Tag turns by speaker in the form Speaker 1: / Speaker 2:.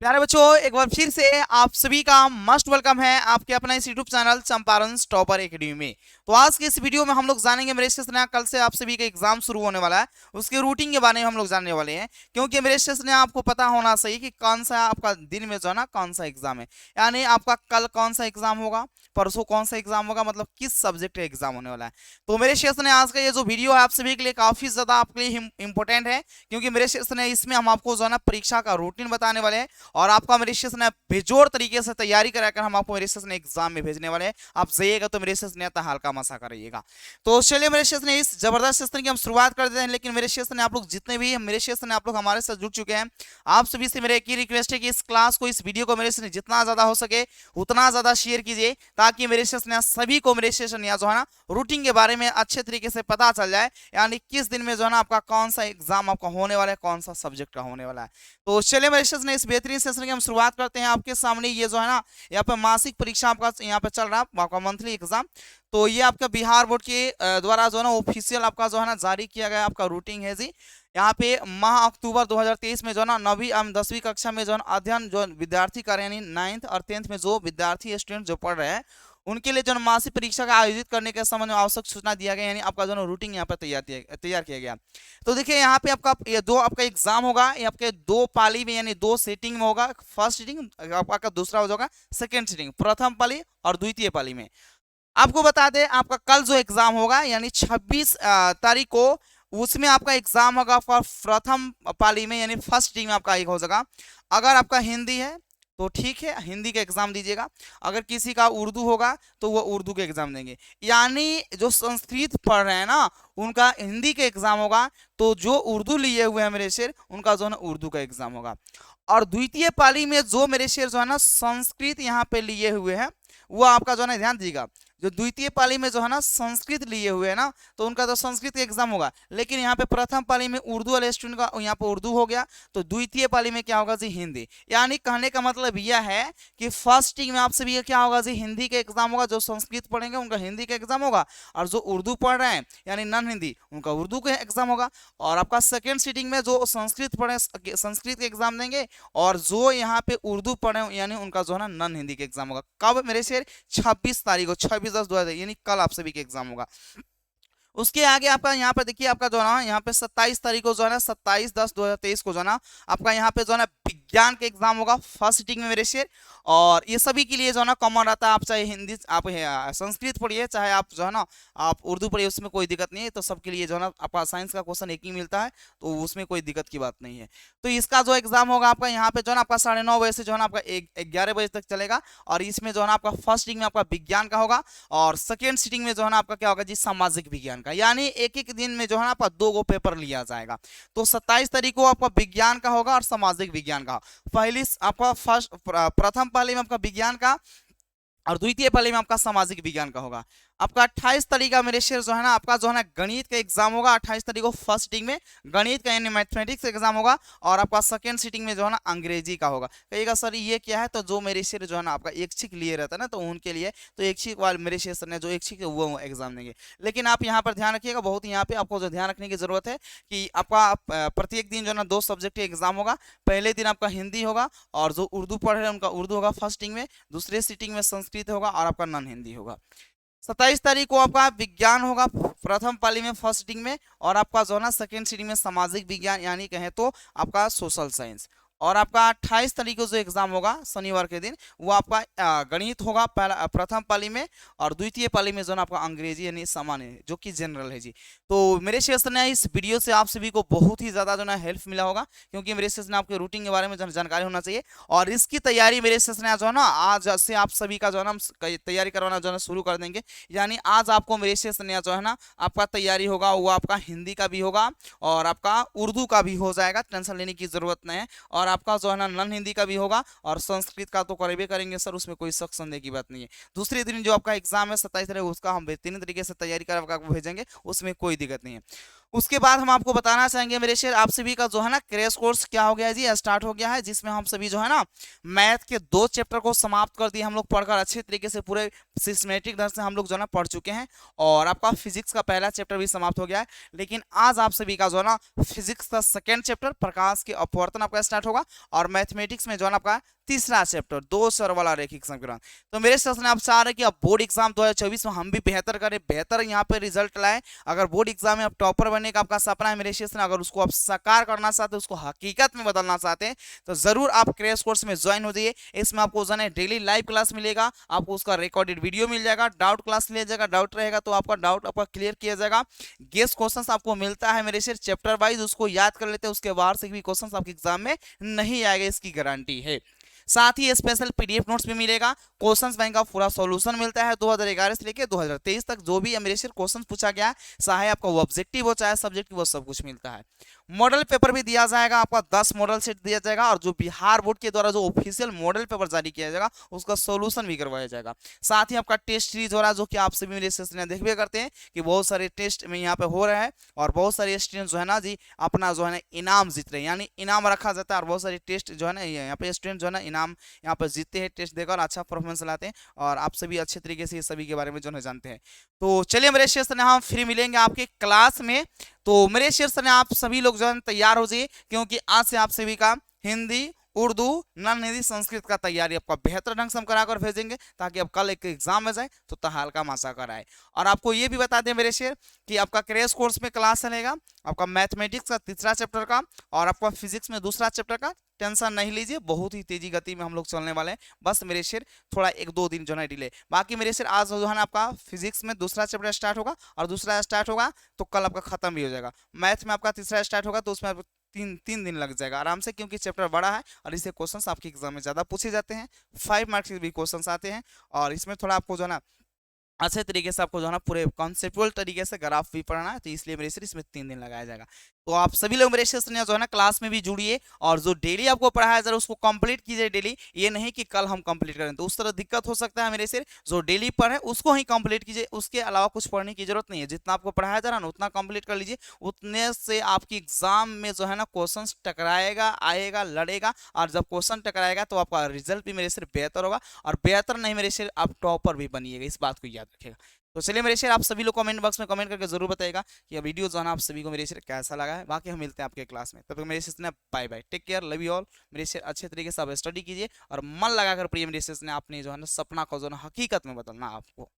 Speaker 1: प्यारे बच्चों, एक बार फिर से आप सभी का मस्ट वेलकम है आपके अपना इस YouTube channel Champaran topper academy में। तो आज के इस वीडियो में हम लोग जानेंगे मेरे स्टेशन कल से आप सभी का एग्जाम शुरू होने वाला है, उसके रूटीन के बारे में हम लोग जानने वाले हैं। क्योंकि मेरे स्टेशन आपको पता होना चाहिए कि कौन सा आपका दिन में जो है ना कौन सा एग्जाम है, यानी आपका कल कौन सा एग्जाम होगा, परसों कौन सा एग्जाम होगा, मतलब किस सब्जेक्ट का एग्जाम होने वाला है। तो मेरे स्टेशन आज का ये जो वीडियो है आप सभी के लिए काफी ज्यादा आपके लिए इंपॉर्टेंट है, क्योंकि मेरे स्टेशन इसमें हम आपको जो है ना परीक्षा का रूटीन बताने वाले हैं और आपका मेरे स्टेशन बेजोड़ तरीके से तैयारी कराकर हम आपको मेरे स्टेशन एग्जाम में भेजने वाले हैं। आप जाइएगा तो मेरे स्टेशन आता हल्का मसा करिएगा। तो चलिए मेरे स्टेशन इस जबरदस्त सेशन की हम शुरुआत कर देते हैं। लेकिन मेरे स्टेशन आप लोग जितने भी मेरे स्टेशन आप लोग हमारे साथ जुड़ चुके हैं, आप सभी से मेरे एक ही रिक्वेस्ट है कि इस क्लास को, इस वीडियो को मेरे स्टेशन जितना ज्यादा हो सके उतना ज्यादा शेयर कीजिए, ताकि मेरे स्टेशन सभी को मेरे स्टेशन या जो है ना रूटीन के बारे में अच्छे तरीके से पता चल जाए, यानी किस दिन में जो है ना आपका कौन सा एग्जाम आपका होने वाला है, कौन सा सब्जेक्ट का होने वाला है। तो चलिए मेरे स्टेशन इस बेहतरीन सेशन की हम शुरुआत करते हैं। आपके सामने ये जो है ना यहाँ पे मासिक परीक्षा आपका यहाँ पे चल रहा है, आपका मंथली एग्जाम। तो ये आपका बिहार बोर्ड के द्वारा जो है ना ऑफिशियल आपका जो है ना जारी किया गया आपका रूटीन है जी। यहाँ पे माह अक्टूबर 2023 में जो है ना 9वीं एवं 10वीं कक्षा में जो है ना अध्ययन जो विद्यार्थी कर रहे हैं, यानी 9th और 10th में जो विद्यार्थी स्टूडेंट जो पढ़ रहे हैं, उनके लिए जो है मासिक परीक्षा का आयोजित करने के संबंध में आवश्यक सूचना दिया गया, यानी आपका जो है रूटीन यहाँ पर तैयार किया गया। तो देखिए यहाँ पे आपका ये दो आपका एग्जाम होगा, ये आपके दो पाली में यानी दो सीटिंग में होगा। फर्स्ट सीटिंग आपका दूसरा हो जाएगा सेकेंड सीटिंग, प्रथम पाली और द्वितीय पाली में। आपको बता दें आपका कल जो एग्जाम होगा यानी 26 तारीख को, उसमें आपका एग्जाम होगा प्रथम पाली में यानी फर्स्ट सीटिंग में आपका एक हो जाएगा। अगर आपका हिंदी है तो ठीक है, हिंदी का एग्जाम दीजिएगा। अगर किसी का उर्दू होगा तो वो उर्दू के एग्जाम देंगे, यानी जो संस्कृत पढ़ रहे हैं ना उनका हिंदी का एग्जाम होगा, तो जो उर्दू लिए हुए हैं मेरे शेर उनका जो है ना उर्दू का एग्जाम होगा। और द्वितीय पाली में जो मेरे शेर जो है ना संस्कृत यहाँ पे लिए हुए हैं, वो आपका जो है ना ध्यान दीजिएगा, जो द्वितीय पाली में जो है ना संस्कृत लिए हुए हैं ना, तो उनका तो संस्कृत एग्जाम होगा। लेकिन यहाँ पे प्रथम पाली में उर्दू वाले स्टूडेंट का यहाँ पे उर्दू हो गया, तो द्वितीय पाली में क्या होगा जी हिंदी। यानी कहने का मतलब यह है कि फर्स्ट में आप सभी क्या होगा जी हिंदी का एग्जाम होगा, जो संस्कृत पढ़ेंगे उनका हिंदी का एग्जाम होगा, और जो उर्दू पढ़ रहे हैं यानी नॉन हिंदी उनका उर्दू का एग्जाम होगा। और आपका सेकेंड सीटिंग में जो संस्कृत पढ़े संस्कृत के एग्जाम देंगे, और जो यहाँ पे उर्दू पढ़े यानी उनका जो है ना नॉन हिंदी का एग्जाम होगा। कब मेरे शेर 26 तारीख को, 26/10/2023 यानी कल आप सभी के एग्जाम होगा। उसके आगे आपका यहाँ पे देखिए आपका जो है ना यहाँ पे 27 तारीख को जो है ना 27/10/2023 को जो है ना आपका यहाँ पे जो है ना विज्ञान का एग्जाम होगा फर्स्ट सीटिंग में मेरे शेर। और ये सभी के लिए जो है ना कॉमन रहता है, आप चाहे हिंदी आप संस्कृत पढ़िए, चाहे आप जो है ना आप उर्दू पढ़िए, उसमें कोई दिक्कत नहीं है। तो सबके लिए जो है ना आपका साइंस का क्वेश्चन एक ही मिलता है, तो उसमें कोई दिक्कत की बात नहीं है। तो इसका जो एग्जाम होगा आपका यहाँ पे जो है ना आपका 9:30 बजे से जो है ना आपका 11 बजे तक चलेगा। और इसमें जो है ना आपका फर्स्ट सीटिंग में आपका विज्ञान का होगा, और सेकेंड सीटिंग में जो है ना आपका क्या होगा जी सामाजिक विज्ञान का। यानी एक एक दिन में जो है ना आपका 2 पेपर लिया जाएगा। तो 27 तारीख को आपका विज्ञान का होगा और सामाजिक विज्ञान का। पहली आपका फर्स्ट प्रथम पाली में आपका विज्ञान का, और द्वितीय पाली में आपका सामाजिक विज्ञान का होगा। आपका 28 तारीख का मेरे शेर जो है ना आपका जो है ना गणित का एग्जाम होगा। 28 तारीख को फर्स्ट सीटिंग में गणित का यानी मैथमेटिक्स एग्जाम होगा, और आपका सेकंड सीटिंग में जो है ना अंग्रेजी का होगा। कहिएगा सर ये क्या है, तो जो मेरे शेर जो है ना आपका ऐच्छिक लिए रहता है ना, तो उनके लिए तो ऐच्छिक वाले मेरे शेर सर ने जो ऐच्छिक है वो एग्जाम देंगे। लेकिन आप यहाँ पर ध्यान रखिएगा, बहुत यहाँ पे आपको जो ध्यान रखने की जरूरत है कि आपका प्रत्येक दिन जो है ना 2 सब्जेक्ट का एग्जाम होगा। पहले दिन आपका हिंदी होगा, और जो उर्दू पढ़ रहे हैं उनका उर्दू होगा फर्स्ट सीटिंग में, दूसरे सीटिंग में संस्कृत होगा, और आपका नॉन हिंदी होगा। 27 तारीख को आपका विज्ञान होगा प्रथम पाली में फर्स्ट सीटिंग में, और आपका जो है ना सेकेंड सीटिंग में सामाजिक विज्ञान यानी कहें तो आपका सोशल साइंस। और आपका 28 तारीख को जो एग्जाम होगा शनिवार के दिन, वो आपका गणित होगा पहला प्रथम पाली में, और द्वितीय पाली में जो है ना आपका अंग्रेजी यानी सामान्य जो कि जनरल है जी। तो मेरे सेशन ने इस वीडियो से आप सभी को बहुत ही ज़्यादा जो है हेल्प मिला होगा, क्योंकि मेरे सेशन आपके रूटीन के बारे में जानकारी होना चाहिए। और इसकी तैयारी मेरे सेशन जो है ना आज से आप सभी का जो है ना तैयारी करवाना जो है ना शुरू कर देंगे। यानी आज आपको मेरे सेशन जो है ना आपका तैयारी होगा वो आपका हिंदी का भी होगा, और आपका उर्दू का भी हो जाएगा, टेंशन लेने की जरूरत नहीं है। और आपका जो है ना नॉन हिंदी का भी होगा, और संस्कृत का तो करेबे करेंगे सर, उसमें कोई शक संदेह की बात नहीं है। दूसरे दिन जो आपका एग्जाम है 27 तारीख, उसका हम बेहतरीन तरीके से तैयारी कर आपको भेजेंगे, उसमें कोई दिक्कत नहीं है। उसके बाद हम आपको बताना चाहेंगे मेरे शेर, आप सभी का जो है ना क्रैश कोर्स क्या हो गया है जी, स्टार्ट हो गया है, जिसमें हम सभी जो है ना मैथ के 2 चैप्टर को समाप्त कर दिए हम लोग पढ़कर अच्छे तरीके से, पूरे सिस्टमेटिक ढंग से हम लोग जो है ना पढ़ चुके हैं। और आपका फिजिक्स का पहला चैप्टर भी समाप्त हो गया है। लेकिन आज आप सभी का जो है ना फिजिक्स का सेकेंड चैप्टर प्रकाश के अपवर्तन आपका स्टार्ट होगा, और मैथमेटिक्स में जो है ना आपका तीसरा चैप्टर 2 सर वाला रैखिक समीकरण। तो मेरे सेशन आप चाह रहे हैं कि अब बोर्ड एग्जाम 2024 में हम भी बेहतर करें, बेहतर यहाँ पे रिजल्ट लाएं। अगर बोर्ड एग्जाम में आप टॉपर बनने का आपका सपना है मेरे सेशन, अगर उसको आप साकार करना चाहते हैं, उसको हकीकत में बदलना चाहते हैं, तो जरूर आप क्रैश कोर्स में ज्वाइन हो जाइए। इसमें आपको जो है डेली लाइव क्लास मिलेगा, आपको उसका रिकॉर्डेड वीडियो मिल जाएगा, डाउट क्लास लिया जाएगा, डाउट रहेगा तो आपका डाउट आपका क्लियर किया जाएगा। गेस्ट क्वेश्चन आपको मिलता है मेरे से चैप्टर वाइज, उसको याद कर लेते हैं, उसके बाहर से भी क्वेश्चन आपके एग्जाम में नहीं आएगा, इसकी गारंटी है। साथ ही स्पेशल पीडीएफ नोट्स भी मिलेगा, क्वेश्चंस बैंक का पूरा सॉल्यूशन मिलता है 2011 से लेकर 2023 तक, जो भी मेरे से क्वेश्चन पूछा गया, चाहे आपका वो ऑब्जेक्टिव हो चाहे सब्जेक्टिव, वो सब कुछ मिलता है। मॉडल पेपर भी दिया जाएगा आपका, 10 मॉडल सेट दिया जाएगा, और जो बिहार बोर्ड के द्वारा जो ऑफिशियल मॉडल पेपर जारी किया जाएगा उसका सॉल्यूशन भी करवाया जाएगा। साथ ही आपका टेस्ट सीरीज हो रहा है, जो कि आप सभी मेरे सेशन देख भी करते हैं कि बहुत सारे टेस्ट में यहाँ पे हो रहा है, और बहुत सारे स्टूडेंट जो है ना जी अपना जो है ना इनाम जीत रहे हैं, यानी इनाम रखा जाता है, और बहुत सारे टेस्ट जो है ना यहाँ पे स्टूडेंट जो है ना इनाम यहाँ पर जीतते हैं, टेस्ट देकर अच्छा परफॉर्मेंस लाते हैं, और आप सभी अच्छे तरीके से सभी के बारे में जो है जानते हैं। तो चलिए मेरे सेशन हम फिर मिलेंगे आपके क्लास में। तो मेरे सेशन आप सभी लोग जो है तैयार हो जाइए, क्योंकि आज से आप सभी का हिंदी, उर्दू, नॉन हिंदी, संस्कृत का तैयारी आपका बेहतर ढंग से हम कराकर भेजेंगे, ताकि अब कल एक एग्जाम में जाए तो तहलका मचा कर आए। और आपको ये भी बता दें मेरे शेर कि आपका क्रैश कोर्स में क्लास चलेगा आपका मैथमेटिक्स का तीसरा चैप्टर का, और आपका फिजिक्स में दूसरा चैप्टर का। टेंशन नहीं लीजिए, बहुत ही तेजी गति में हम लोग चलने वाले हैं, बस मेरे शेर थोड़ा 1-2 दिन जो है डिले। बाकी मेरे शेर आज जो है ना आपका फिजिक्स में दूसरा चैप्टर स्टार्ट होगा, और दूसरा स्टार्ट होगा तो कल आपका खत्म भी हो जाएगा। मैथ में आपका तीसरा स्टार्ट होगा, तो उसमें तीन दिन लग जाएगा आराम से, क्योंकि चैप्टर बड़ा है, और इससे क्वेश्चंस आपके एग्जाम में ज़्यादा पूछे जाते हैं, 5 मार्क्स के भी क्वेश्चंस आते हैं, और इसमें थोड़ा आपको जो है ना अच्छे तरीके से आपको जो है ना पूरे कॉन्सेप्चुअल तरीके से ग्राफ भी पढ़ना है, तो इसलिए मेरे से इसमें 3 दिन लगाया जाएगा। तो आप सभी लोग मेरे से जो है ना क्लास में भी जुड़िए, और जो डेली आपको पढ़ाया जा रहा है उसको कंप्लीट कीजिए डेली, ये नहीं कि कल हम कंप्लीट करें तो उस तरह दिक्कत हो सकता है मेरे से। जो डेली पढ़े उसको ही कंप्लीट कीजिए, उसके अलावा कुछ पढ़ने की जरूरत नहीं है, जितना आपको पढ़ाया जा रहा है ना उतना कंप्लीट कर लीजिए, उतने से आपकी एग्जाम में जो है ना क्वेश्चन टकराएगा, आएगा, लड़ेगा, और जब क्वेश्चन टकराएगा तो आपका रिजल्ट भी मेरे से बेहतर होगा, और बेहतर नहीं मेरे से आप टॉपर भी बनिएगा, इस बात को याद रखिएगा। तो चलिए मेरे शेर आप सभी लोग कमेंट बॉक्स में कमेंट करके जरूर बताइएगा कि यह वीडियो जो है ना आप सभी को मेरे शेर कैसा लगा है। बाकी हम मिलते हैं आपके क्लास में, तब तक मेरे से bye bye, take care, love you all. मेरे शेर अच्छे तरीके से आप स्टडी कीजिए, और मन लगाकर प्रिय मेरे से आपने जो है ना सपना को जो है ना हकीकत में बदलना आपको।